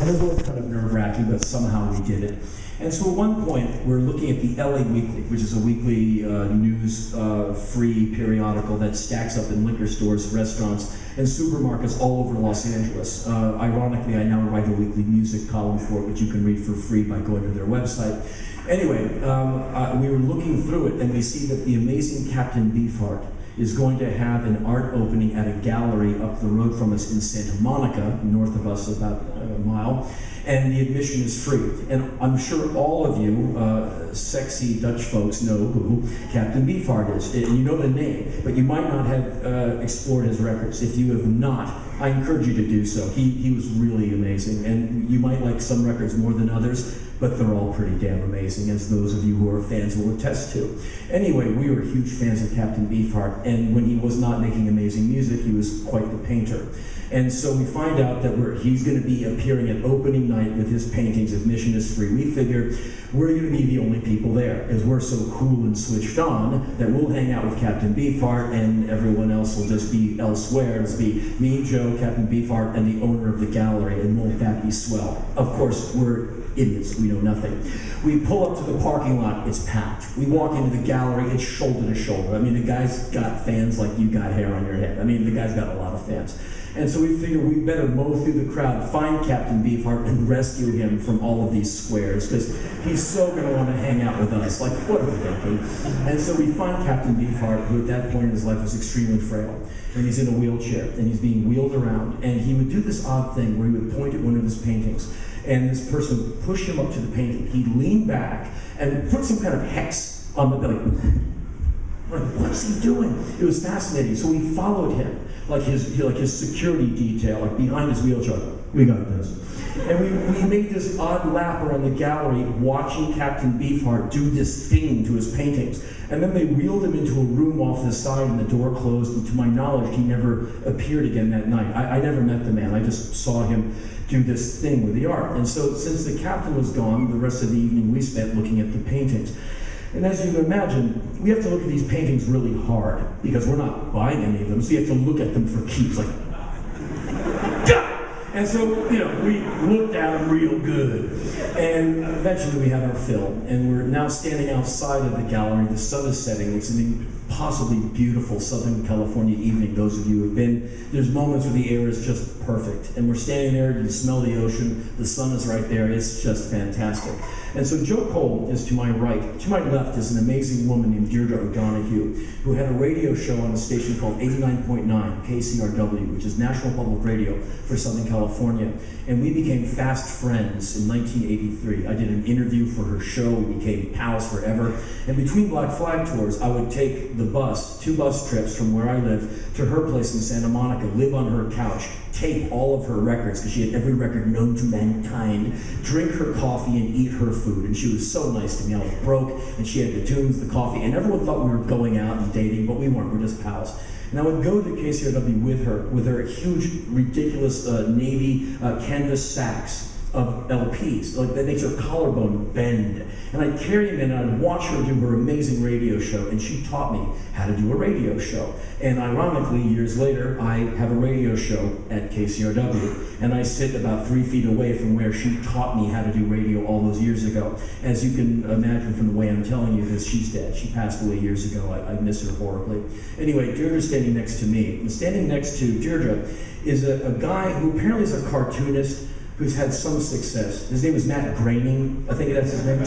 And it was always kind of nerve-wracking, but somehow we did it. And so at one point, we're looking at the LA Weekly, which is a weekly news-free periodical that stacks up in liquor stores, restaurants, and supermarkets all over Los Angeles. Ironically, I now write a weekly music column for it, which you can read for free by going to their website. Anyway, we were looking through it, and we see that the amazing Captain Beefheart is going to have an art opening at a gallery up the road from us in Santa Monica, north of us about a mile, and the admission is free. And I'm sure all of you sexy Dutch folks know who Captain Beefheart is. And you know the name, but you might not have explored his records. If you have not, I encourage you to do so. He was really amazing, and you might like some records more than others, but they're all pretty damn amazing, as those of you who are fans will attest to. Anyway, we were huge fans of Captain Beefheart, and when he was not making amazing music, he was quite the painter. And so we find out that he's going to be appearing at opening night with his paintings. Admission is free. We figure we're going to be the only people there, because we're so cool and switched on that we'll hang out with Captain Beefheart, and everyone else will just be elsewhere. It'll be me, Joe, Captain Beefheart, and the owner of the gallery, and won't that be swell? Of course, we're idiots, we know nothing. We pull up to the parking lot, it's packed. We walk into the gallery, it's shoulder to shoulder. I mean, the guy's got fans like you got hair on your head. I mean, the guy's got a lot of fans. And so we figure we better mow through the crowd, find Captain Beefheart, and rescue him from all of these squares, because he's so going to want to hang out with us. Like, what are we thinking? And so we find Captain Beefheart, who at that point in his life was extremely frail, and he's in a wheelchair, and he's being wheeled around, and he would do this odd thing where he would point at one of his paintings, and this person would push him up to the painting. He'd lean back and put some kind of hex on the belly. What's he doing? It was fascinating. So we followed him, like his security detail, like behind his wheelchair. We got this. And we made this odd lap around the gallery watching Captain Beefheart do this thing to his paintings. And then they wheeled him into a room off the side and the door closed, and to my knowledge, he never appeared again that night. I never met the man. I just saw him do this thing with the art. And so since the captain was gone, the rest of the evening we spent looking at the paintings. And as you can imagine, we have to look at these paintings really hard, because we're not buying any of them, so you have to look at them for keeps, like, and so, you know, we looked at them real good. And eventually we had our fill, and we're now standing outside of the gallery. The sun is setting. It's an impossibly beautiful Southern California evening, those of you who have been. There's moments where the air is just perfect. And we're standing there, you can smell the ocean, the sun is right there, it's just fantastic. And so Joe Cole is to my right. To my left is an amazing woman named Deirdre O'Donoghue, who had a radio show on a station called 89.9 KCRW, which is National Public Radio for Southern California. And we became fast friends in 1983. I did an interview for her show, we became pals forever. And between Black Flag tours, I would take the bus, 2 bus trips from where I live to her place in Santa Monica, live on her couch, tape all of her records, because she had every record known to mankind, drink her coffee and eat her food. And she was so nice to me. I was broke, and she had the tunes, the coffee, and everyone thought we were going out and dating, but we weren't, we're just pals. And I would go to KCRW with her huge, ridiculous navy canvas sacks of LPs, like that makes her collarbone bend. And I'd carry them in and I'd watch her do her amazing radio show, and she taught me how to do a radio show. And ironically, years later, I have a radio show at KCRW, and I sit about 3 feet away from where she taught me how to do radio all those years ago. As you can imagine from the way I'm telling you this, she's dead. She passed away years ago. I miss her horribly. Anyway, Deirdre's standing next to me. And standing next to Deirdre is a guy who apparently is a cartoonist who's had some success. His name is Matt Groening, I think that's his name.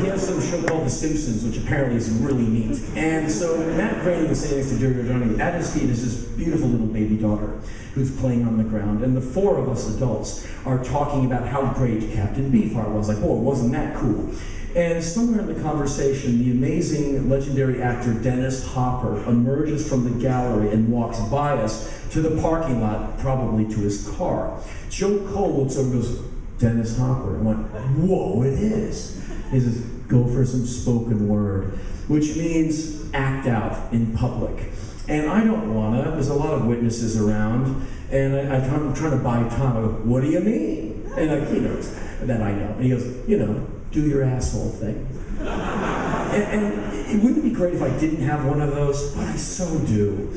He has some show called The Simpsons, which apparently is really neat. And so Matt Groening is sitting next to Deirdre O'Donoghue. At his feet is this beautiful little baby daughter who's playing on the ground. And the 4 of us adults are talking about how great Captain Beefheart was. Like, oh, wasn't that cool? And somewhere in the conversation, the amazing legendary actor Dennis Hopper emerges from the gallery and walks by us to the parking lot, probably to his car. Joe Cole looks over and goes, Dennis Hopper. I went, whoa, it is. He says, go for some spoken word, which means act out in public. And I don't wanna, there's a lot of witnesses around, and I'm trying to buy time. I go, what do you mean? And he knows that I know. And he goes, you know, do your asshole thing. And wouldn't it be great if I didn't have one of those? But I so do.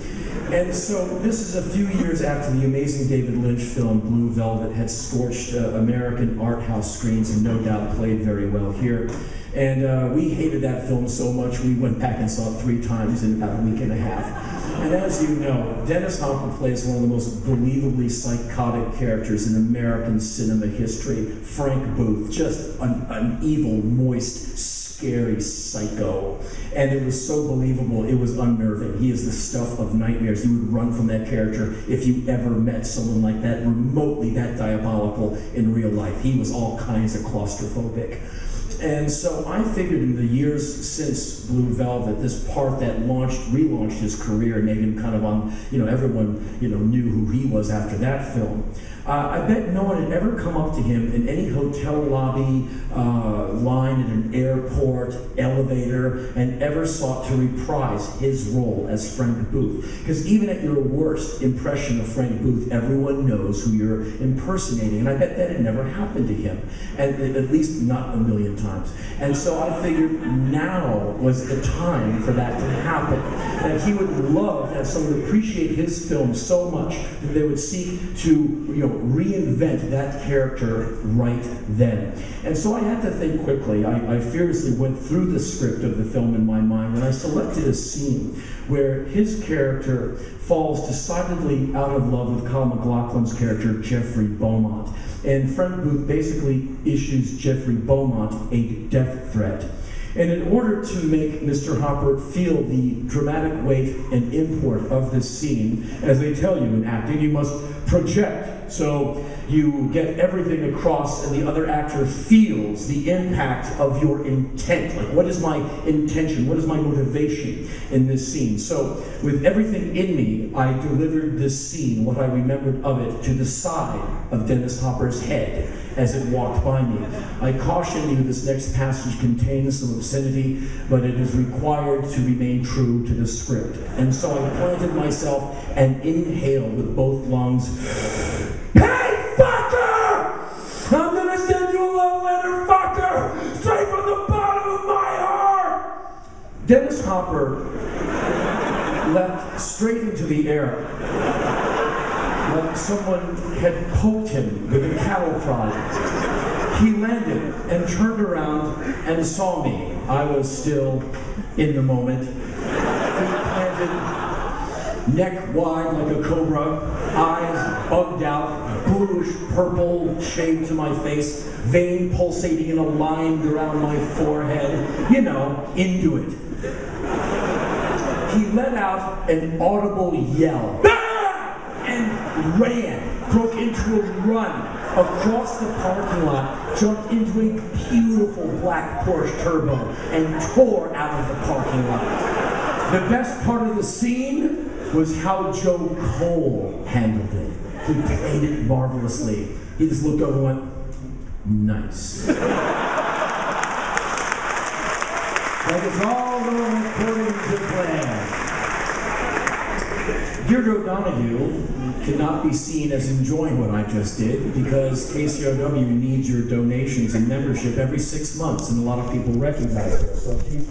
And so this is a few years after the amazing David Lynch film Blue Velvet had scorched American art house screens and no doubt played very well here. And we hated that film so much we went back and saw it 3 times in about a week and a half. And as you know, Dennis Hopper plays one of the most believably psychotic characters in American cinema history. Frank Booth, just an evil, moist, scary psycho. And it was so believable, it was unnerving. He is the stuff of nightmares. You would run from that character if you ever met someone like that, remotely that diabolical in real life. He was all kinds of claustrophobic. And so I figured in the years since Blue Velvet, this part that relaunched his career, made him kind of on, everyone, knew who he was after that film. I bet no one had ever come up to him in any hotel lobby, line in an airport, elevator, and ever sought to reprise his role as Frank Booth. Because even at your worst impression of Frank Booth, everyone knows who you're impersonating. And I bet that had never happened to him, and at least not a million times. And so I figured now was the time for that to happen. That he would love to have someone appreciate his film so much that they would seek to, reinvent that character right then. And so I had to think quickly. I furiously went through the script of the film in my mind, and I selected a scene where his character falls decidedly out of love with Kyle MacLachlan's character, Jeffrey Beaumont. And Frank Booth basically issues Jeffrey Beaumont a death threat. And in order to make Mr. Hopper feel the dramatic weight and import of this scene, as they tell you in acting, you must project. So you get everything across and the other actor feels the impact of your intent. Like, what is my intention? What is my motivation in this scene? So with everything in me, I delivered this scene, what I remembered of it, to the side of Dennis Hopper's head as it walked by me. I caution you, this next passage contains some obscenity, but it is required to remain true to the script. And so I planted myself and inhaled with both lungs. Hey, fucker! I'm gonna send you a love letter, fucker! Straight from the bottom of my heart! Dennis Hopper leapt straight into the air, like someone had poked him with a cattle prod. He landed and turned around and saw me. I was still in the moment. Feet planted, neck wide like a cobra, eyes bugged out, bluish purple shade to my face, vein pulsating in a line around my forehead. Into it. He let out an audible yell. And ran, broke into a run across the parking lot, jumped into a beautiful black Porsche Turbo, and tore out of the parking lot. The best part of the scene was how Joe Cole handled it. He played it marvelously. He just looked over and went, nice. Like it's all going according to plan. Deirdre O'Donoghue cannot be seen as enjoying what I just did because KCRW needs your donations and membership every 6 months, and a lot of people recognize it. So she's